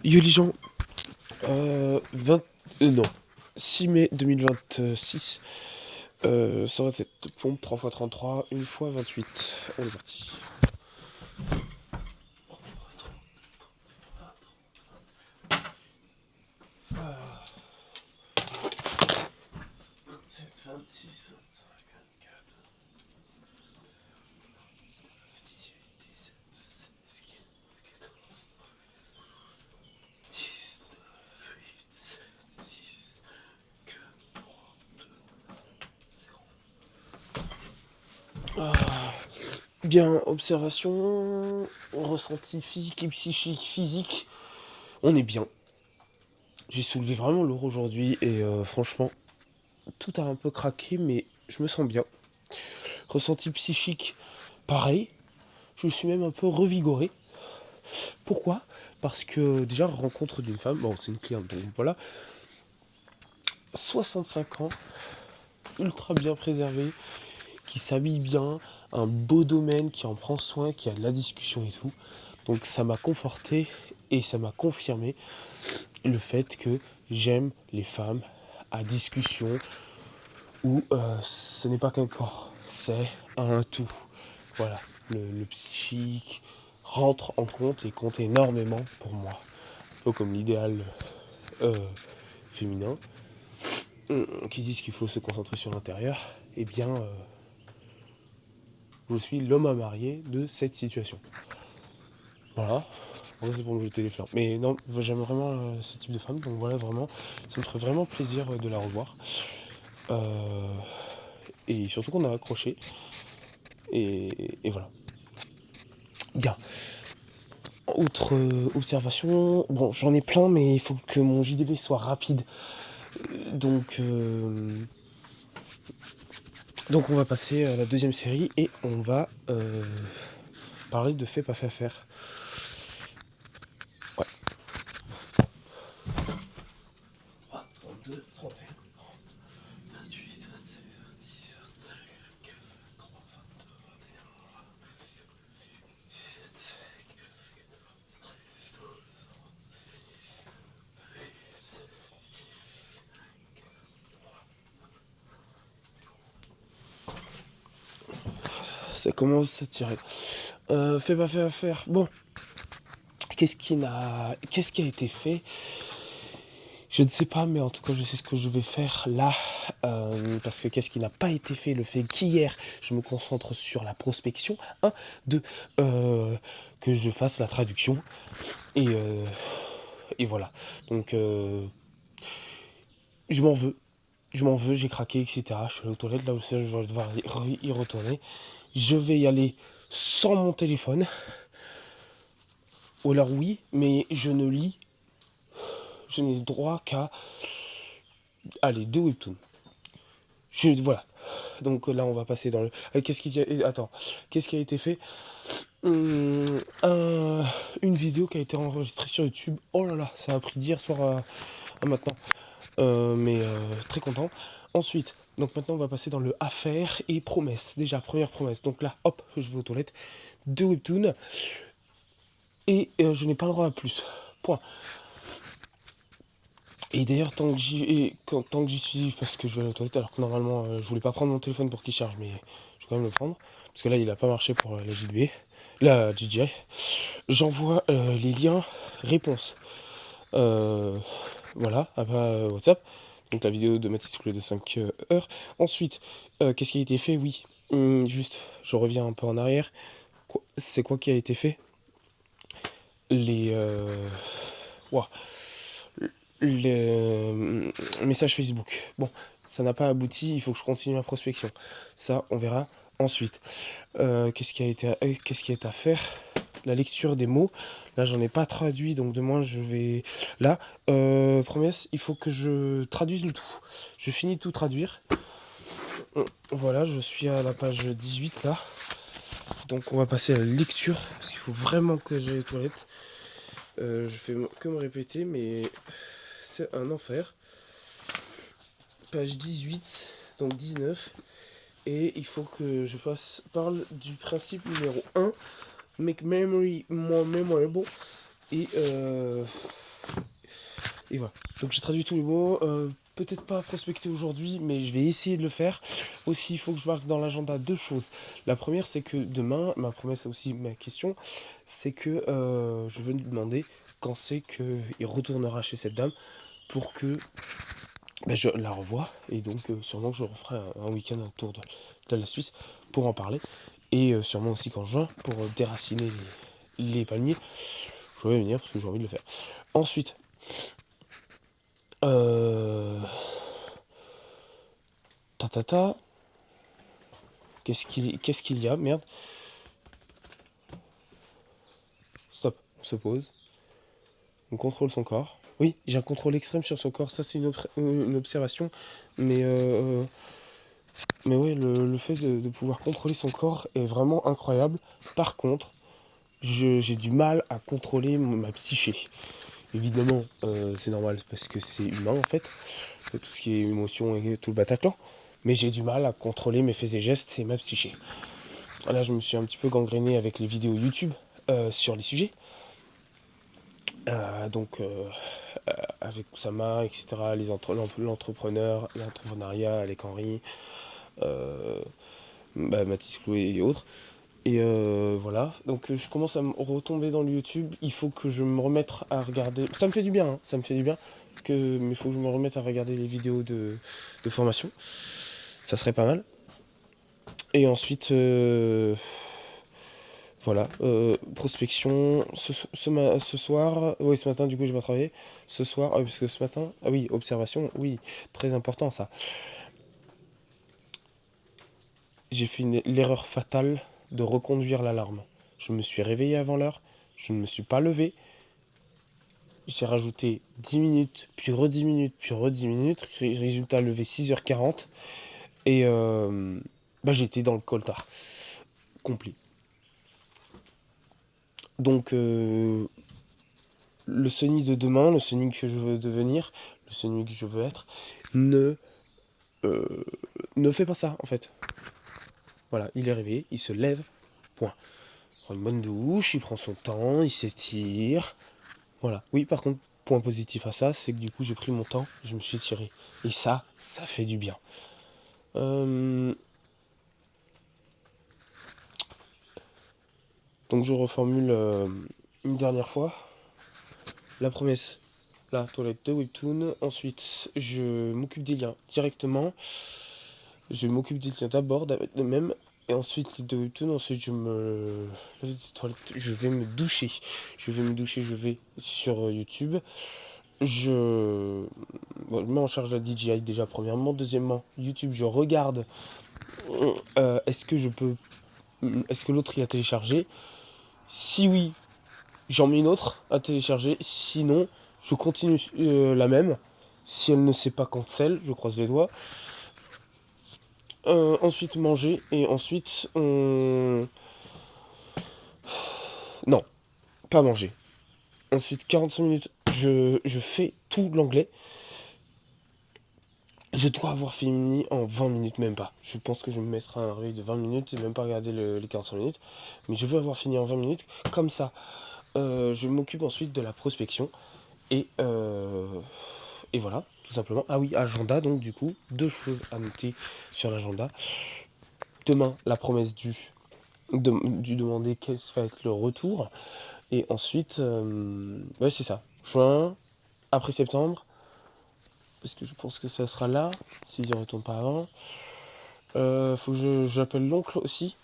Yo les gens, 20, non, 6 mai 2026, 127 pompe, 3 x 33, 1 x 28. On est parti. Bien, observation, ressenti physique et psychique. Physique, on est bien. J'ai soulevé vraiment lourd aujourd'hui et franchement, tout a un peu craqué, mais je me sens bien. Ressenti psychique, pareil. Je suis même un peu revigoré. Pourquoi ? Parce que déjà, rencontre d'une femme, bon, c'est une cliente, donc voilà. 65 ans, ultra bien préservée, qui s'habille bien, un beau domaine, qui en prend soin, qui a de la discussion et tout. Donc ça m'a conforté et ça m'a confirmé le fait que j'aime les femmes à discussion où ce n'est pas qu'un corps, c'est un tout. Voilà, le psychique rentre en compte et compte énormément pour moi. Un peu comme l'idéal féminin qui disent qu'il faut se concentrer sur l'intérieur. Eh bien, je suis l'homme à marier de cette situation. Voilà. Bon, c'est pour me jeter les fleurs. Mais non, j'aime vraiment ce type de femme. Donc voilà, vraiment, ça me ferait vraiment plaisir de la revoir. Et surtout qu'on a accroché. Et voilà. Bien. Autre observation. Bon, j'en ai plein, mais il faut que mon JDV soit rapide. Donc on va passer à la deuxième série et on va parler de fait pas fait à faire. Ouais. 3, 32, 31, 28, 27, 26, 24, 23, 22, 21, 17, 13, ça commence à tirer. Fait pas fait à faire. Bon. Qu'est-ce qui a été fait ? Je ne sais pas, mais en tout cas, je sais ce que je vais faire là. Parce que qu'est-ce qui n'a pas été fait ? Le fait qu'hier, je me concentre sur la prospection. 1, 2, que je fasse la traduction. Et voilà. Donc, je m'en veux. J'ai craqué, etc. Je suis allé aux toilettes, là aussi, je vais devoir y retourner. Je vais y aller sans mon téléphone. Ou alors oui, mais je ne lis. Je n'ai droit qu'à... Allez, 2 webtoons. Voilà. Donc là, on va passer dans le... Qu'est-ce qui a été fait ? Une vidéo qui a été enregistrée sur YouTube. Oh là là, ça a pris d'hier soir à maintenant. Mais très content. Ensuite, donc maintenant, on va passer dans le affaire et promesse. Déjà, première promesse. Donc là, hop, je vais aux toilettes. 2 webtoons. Et je n'ai pas le droit à plus. Point. Et d'ailleurs, tant que j'y suis, parce que je vais aller aux toilettes, alors que normalement, je voulais pas prendre mon téléphone pour qu'il charge, mais je vais quand même le prendre, parce que là, il a pas marché pour la DJI. J'envoie les liens réponses. Voilà, à WhatsApp. Donc la vidéo de Mathis de 5 heures. Ensuite, qu'est-ce qui a été fait ? Oui, juste, je reviens un peu en arrière. C'est quoi qui a été fait ? Les message Facebook. Bon, ça n'a pas abouti, il faut que je continue la prospection. Ça, on verra ensuite. Qu'est-ce qui est à faire ? La lecture des mots. Là, j'en ai pas traduit, donc demain, je vais... Là, promesse, il faut que je traduise le tout. Je finis de tout traduire. Voilà, je suis à la page 18, là. Donc, on va passer à la lecture, parce qu'il faut vraiment que j'aille aux toilettes. Je fais que me répéter, mais... c'est un enfer. Page 18, donc 19. Et il faut que je parle du principe numéro 1. Make memory more memorable. Et Et voilà. Donc j'ai traduit tous les mots. Peut-être pas prospecter aujourd'hui, mais je vais essayer de le faire. Aussi, il faut que je marque dans l'agenda 2 choses. La première, c'est que demain, ma promesse aussi, ma question, c'est que je veux lui demander quand c'est qu'il retournera chez cette dame pour que je la revoie. Et donc, sûrement que je referai un week-end un tour de la Suisse pour en parler. Et sûrement aussi qu'en juin, pour déraciner les palmiers, je vais venir parce que j'ai envie de le faire. Ensuite, ta. Qu'est-ce qu'il y a? Merde. Stop, on se pose. On contrôle son corps. Oui, j'ai un contrôle extrême sur son corps. Ça, c'est une observation. Mais ouais, le fait de pouvoir contrôler son corps est vraiment incroyable. Par contre, j'ai du mal à contrôler ma psyché. Évidemment, c'est normal parce que c'est humain en fait. Tout ce qui est émotion et tout le Bataclan. Mais j'ai du mal à contrôler mes faits et gestes et ma psyché. Là, je me suis un petit peu gangréné avec les vidéos YouTube sur les sujets. Donc, avec Oussama, etc., l'entrepreneuriat, Alec Henry, Mathis Clouet et autres. Et voilà, donc je commence à me retomber dans le YouTube. Il faut que je me remette à regarder. Ça me fait du bien, hein, ça me fait du bien. Mais il faut que je me remette à regarder les vidéos de formation. Ça serait pas mal. Et ensuite, voilà, prospection. Ce soir, oui, ce matin, du coup, j'ai pas travaillé. Ce soir, parce que ce matin, ah oui, observation, oui, très important ça. J'ai fait l'erreur fatale de reconduire l'alarme. Je me suis réveillé avant l'heure, je ne me suis pas levé. J'ai rajouté 10 minutes, puis re-10 minutes, puis re-10 minutes. Résultat, levé 6h40. Et j'étais dans le coltard complet. Donc, le Sony de demain, le Sony que je veux devenir, le Sony que je veux être, ne fait pas ça, en fait. Voilà, il est réveillé, il se lève, point. Il prend une bonne douche, il prend son temps, il s'étire. Voilà. Oui, par contre, point positif à ça, c'est que du coup, j'ai pris mon temps, je me suis étiré. Et ça fait du bien. Donc, je reformule une dernière fois. La promesse, la toilette de Webtoon. Ensuite, je m'occupe des liens directement. Je m'occupe des liens d'abord, de même. Et ensuite, les deux Webtoon. Ensuite, je me lave des toilettes. Je vais me doucher. Je vais sur YouTube. Je mets en charge la DJI déjà, premièrement. Deuxièmement, YouTube, je regarde. Est-ce que l'autre il a téléchargé? Si oui, j'en mets une autre à télécharger. Sinon, je continue la même. Si elle ne sait pas cancel, je croise les doigts. Ensuite, manger. Et ensuite, non, pas manger. Ensuite, 45 minutes, je fais tout l'anglais. Je dois avoir fini en 20 minutes, même pas. Je pense que je vais me mettre un réveil de 20 minutes et même pas regarder les 45 minutes. Mais je veux avoir fini en 20 minutes. Comme ça, je m'occupe ensuite de la prospection. Et voilà, tout simplement. Ah oui, agenda, donc du coup, 2 choses à noter sur l'agenda. Demain, la promesse du demander quel va être le retour. Et ensuite, ouais, c'est ça. Juin, après septembre. Parce que je pense que ça sera là, s'il ne retourne pas avant. Faut que j'appelle l'oncle aussi.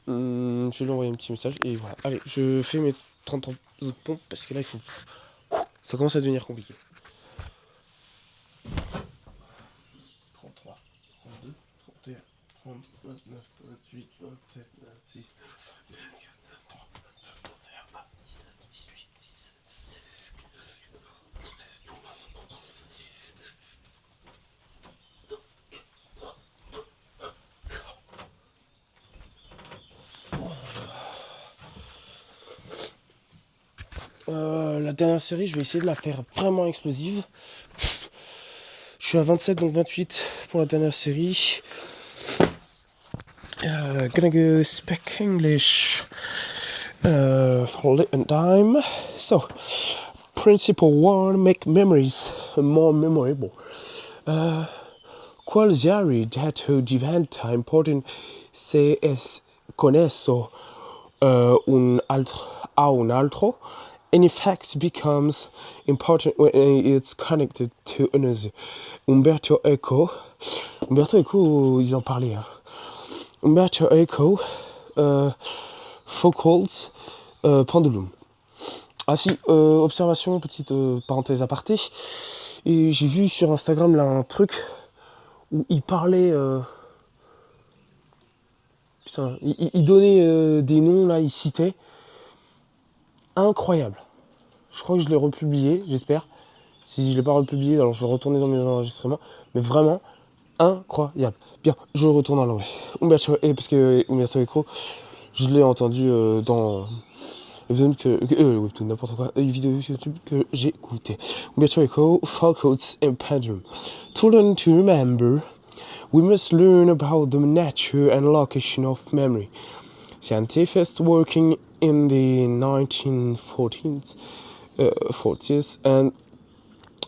Je vais lui envoyer un petit message. Et voilà. Allez, je fais mes 30 autres pompes parce que là, il faut. Ça commence à devenir compliqué. 33, 32, 31, 30, 29, 28, 27, 26, 24, 23, 22, 21, 19, 18, 17, 16, 13, 12, 11. La dernière série, je vais essayer de la faire vraiment explosive. Je suis à 27, donc 28 pour la dernière série. Gonna go speak English for a little time. So, Principle 1, make memories more memorable. Qualsiasi dato diventa importante se es connesso a un altro. Any fact becomes important when it's connected to another. Umberto Eco, il en parlait. Hein. Umberto Eco, Foucault's pendulum. Ah si, observation, petite parenthèse aparté. Et j'ai vu sur Instagram là un truc où il parlait. Putain, il donnait des noms là, il citait. Incroyable. Je crois que je l'ai republié, j'espère. Si je ne l'ai pas republié, alors je vais retourner dans mes enregistrements. Mais vraiment, incroyable. Bien, je retourne en anglais. Parce que Umberto Eco, je l'ai entendu dans n'importe quoi, une vidéo YouTube que j'ai écoutée. Umberto Eco, Foucault's pendulum. To learn to remember, we must learn about the nature and location of memory. Scientists working in the 1940s 40s and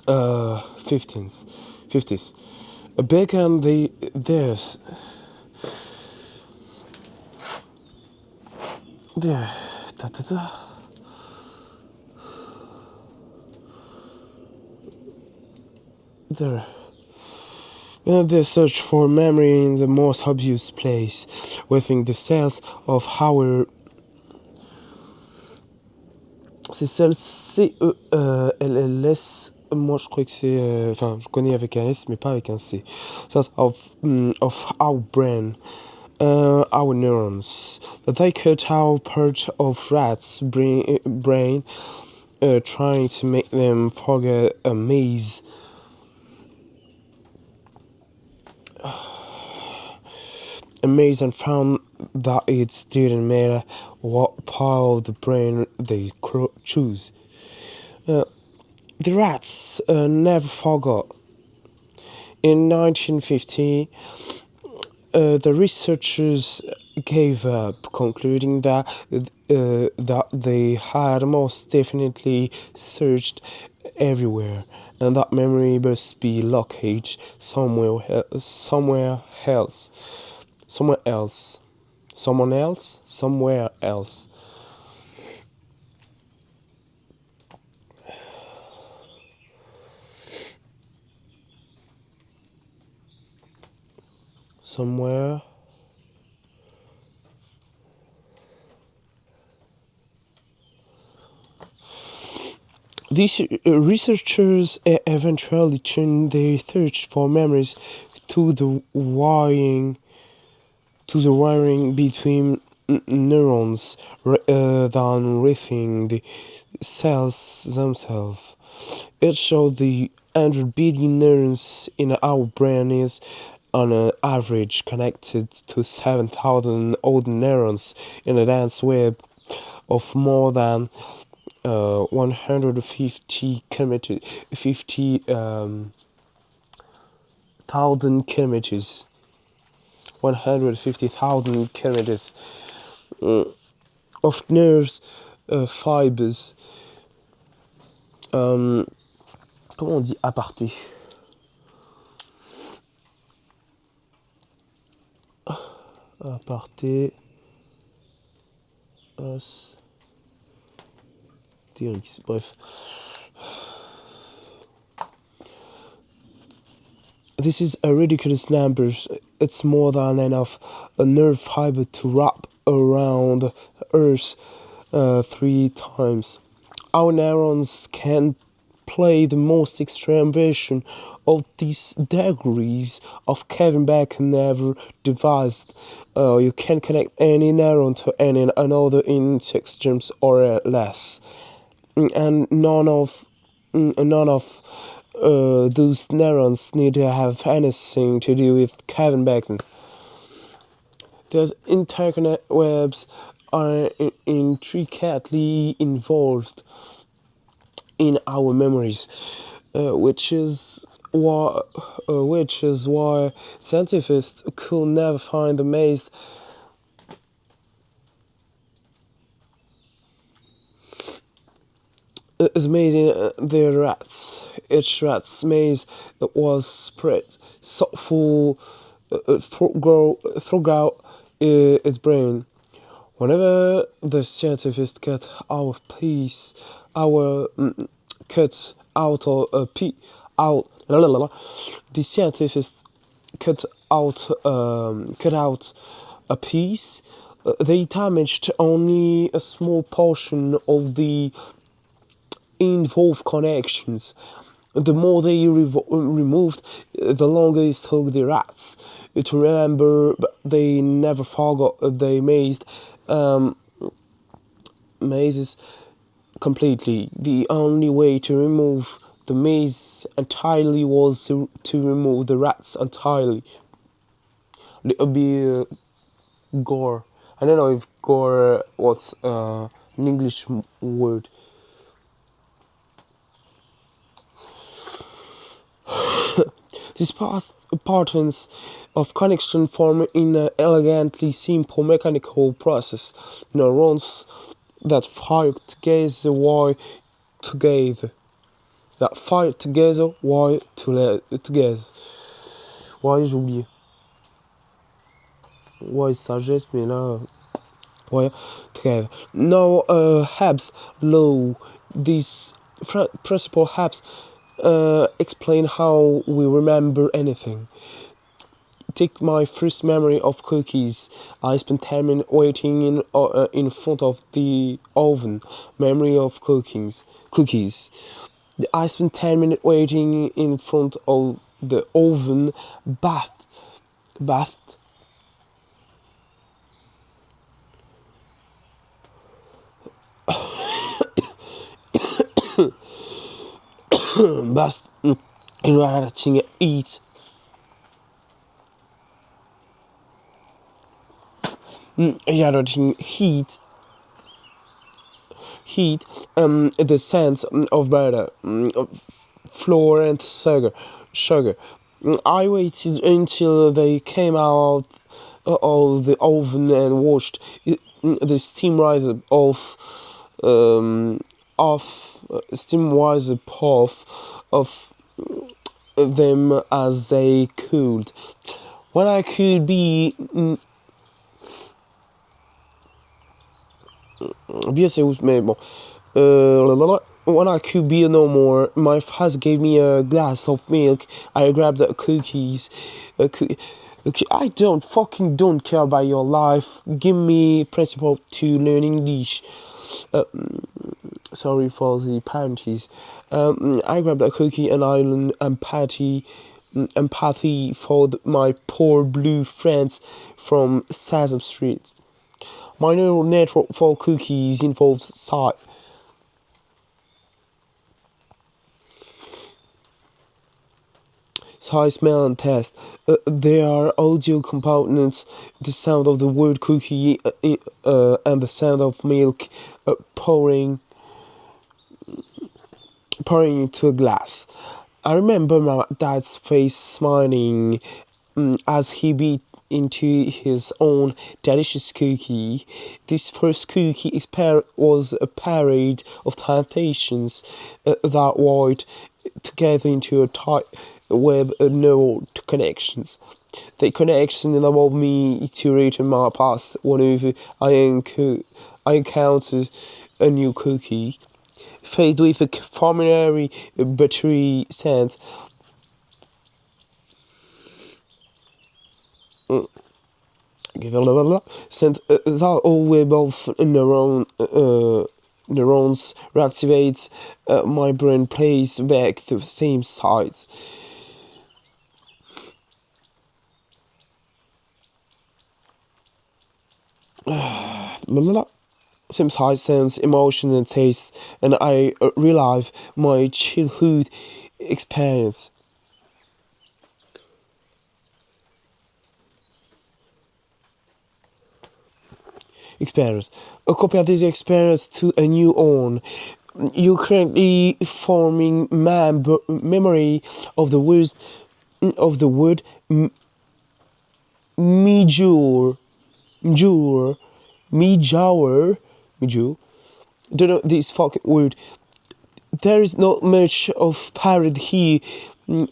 50s began theirs. Their search for memory in the most obvious place, within the cells of our. C'est celle C-E-L-L-S. Moi, je crois que c'est. Enfin, je connais avec un S, mais pas avec un C. Cells of our brain. Our neurons. They cut out part of rats' brain trying to make them forget a maze. And found that it didn't matter what part of the brain they choose. The rats never forgot. In 1950, the researchers gave up, concluding that they had most definitely searched everywhere, and that memory must be located somewhere else. These researchers eventually turned their search for memories to the wiring between neurons than within the cells themselves. It showed the 100 billion neurons in our brain is on an average connected to 7,000 old neurons in a dense web of more than 150 kilometers, 50,000 kilometers. 150,000 kilometers of nerves fibers. Comment on dit aparté? Aparté. Astérix. Bref. This is a ridiculous number. It's more than enough a nerve fiber to wrap around Earth 3 times. Our neurons can play the most extreme version of these degrees of Kevin Bacon never devised. You can connect any neuron to any another in 6 terms or less, and none of those neurons need to have anything to do with Kevin Bacon. Those interconnect webs are intricately involved in our memories, which is why scientists could never find the maze. is made in the rats. Each rat's maze was spread so full throughout its brain. Whenever the scientist cut our piece, our cut out a piece, out, the scientist cut out a piece. They damaged only a small portion of the involved connections. The more they removed, the longer it took the rats to remember, but they never forgot they mazes completely. The only way to remove the maze entirely was to remove the rats entirely. It would be gore. I don't know if gore was an English word. These patterns of connection form in an elegantly simple mechanical process. Neurons that fire together while together. That fire together while together. Ouais, j'ai oublié. Ouais, sagesse, mais là. Ouais, together. Now, Habs law. These principle Habs explain how we remember anything. Take my first memory of cookies. I spent 10 minutes waiting in front of the oven. Memory of cookies. I spent 10 minutes waiting in front of the oven. Bathed. Bast in writing eat. Heat, the sense of butter, flour and sugar. I waited until they came out of the oven and watched the steam rise of them as they cooled. When I could be when I could be no more, my father gave me a glass of milk. I grabbed the cookies. I don't care about your life. Give me principle to learn English. Sorry for the parentheses. I grabbed a cookie and I learned empathy for my poor blue friends from Sesame Street. My neural network for cookies involves sight. Sight, smell, and taste. There are audio components, the sound of the word cookie and the sound of milk pouring into a glass. I remember my dad's face smiling as he bit into his own delicious cookie. This first cookie was a parade of temptations that wired together into a tight web of neural connections. The connection allowed me to return my past whenever I encountered a new cookie. Faced with a familiar buttery scent, that all web of neurons reactivates, my brain plays back the same sides. Same sight, sense, emotions, and tastes, and I relive my childhood experience. Compare this experience to a new one. You're currently forming memory of the word mijur. Don't know this fucking word. there is not much of parody here.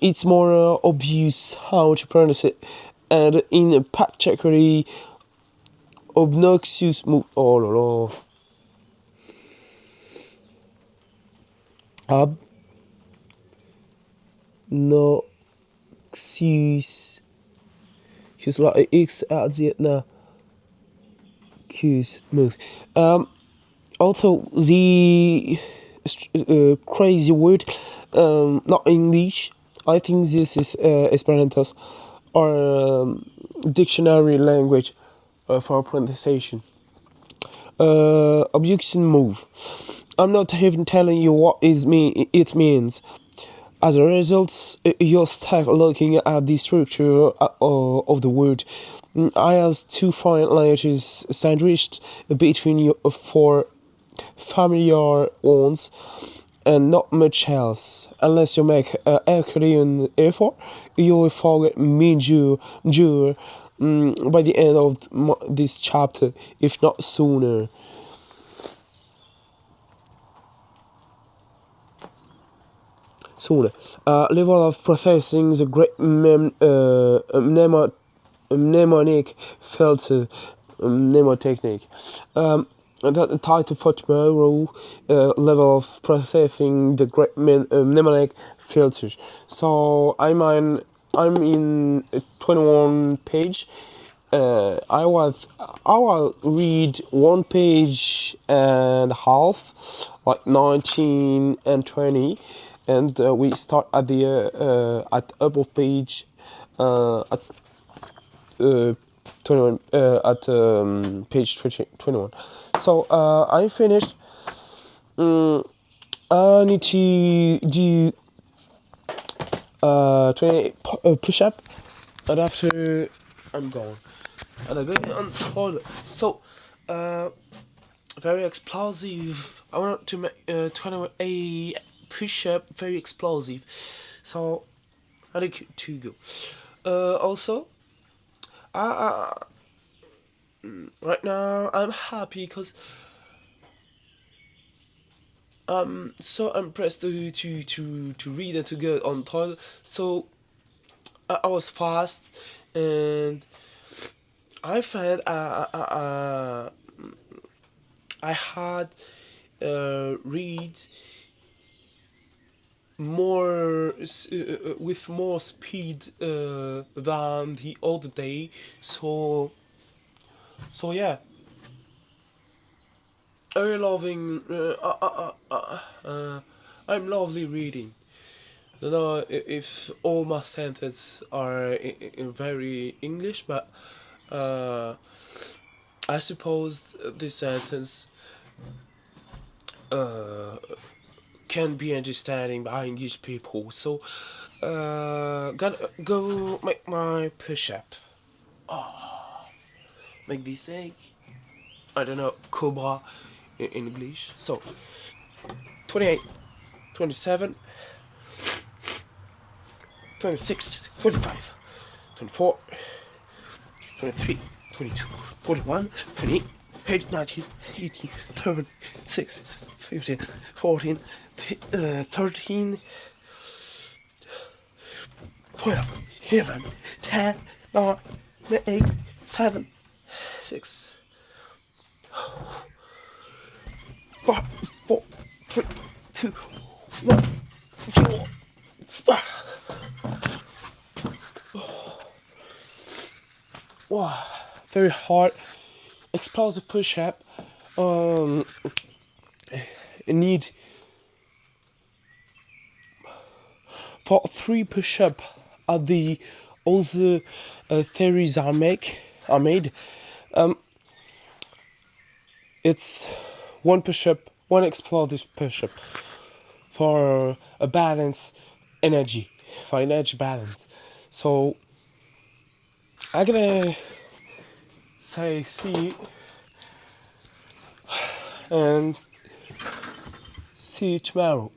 It's more obvious how to pronounce it, and in a particularly obnoxious move. Oh là là. Obnoxious. Just like an X at the end now. Cues move. Also, the crazy word, not English. I think this is Esperanto's or dictionary language for pronunciation. Objection move. I'm not even telling you what it means. As a result, you're stuck looking at the structure of the word. I has two fine letters sandwiched between your four familiar ones, and not much else. Unless you make an Herculean effort, you will forget me, jour, by the end of this chapter, if not sooner. Level of processing the great mnemonic filter, mnemotechnique. The title for tomorrow, level of processing the great mnemonic filters. So I'm in 21 page. I will read 1 page and a half, like 19 and 20, and we start at the upper page at 21 at page 21. So I finished. I need to do 28 push-up, and after I'm gone. And I go on toilet. So very explosive. I want to make 28 push-up, very explosive. So I need to go. Also, right now I'm happy because I'm so impressed to read and to go on toilet. So I was fast, and I found I had read more with more speed than the other day. So yeah, I'm loving. I'm lovely reading. I don't know if all my sentences are in very English, but I suppose this sentence can be understanding by English people. So gotta go make my push-up. Make this egg. I don't know, cobra in English. So 28, 27, 26, 25, 24, 23, 22, 21, 28, 19, 18, 36, 15, 14, 13, 12, 11, 10, 9, 8, 7, 6, 5, 4, 3, 2, 1, 0. Wow, very hard, explosive push-up. Need for 3 push-up at the other theories are made. It's 1 push-up, 1 explosive push-up for a balance energy, for energy balance. So I'm gonna say see and see you tomorrow.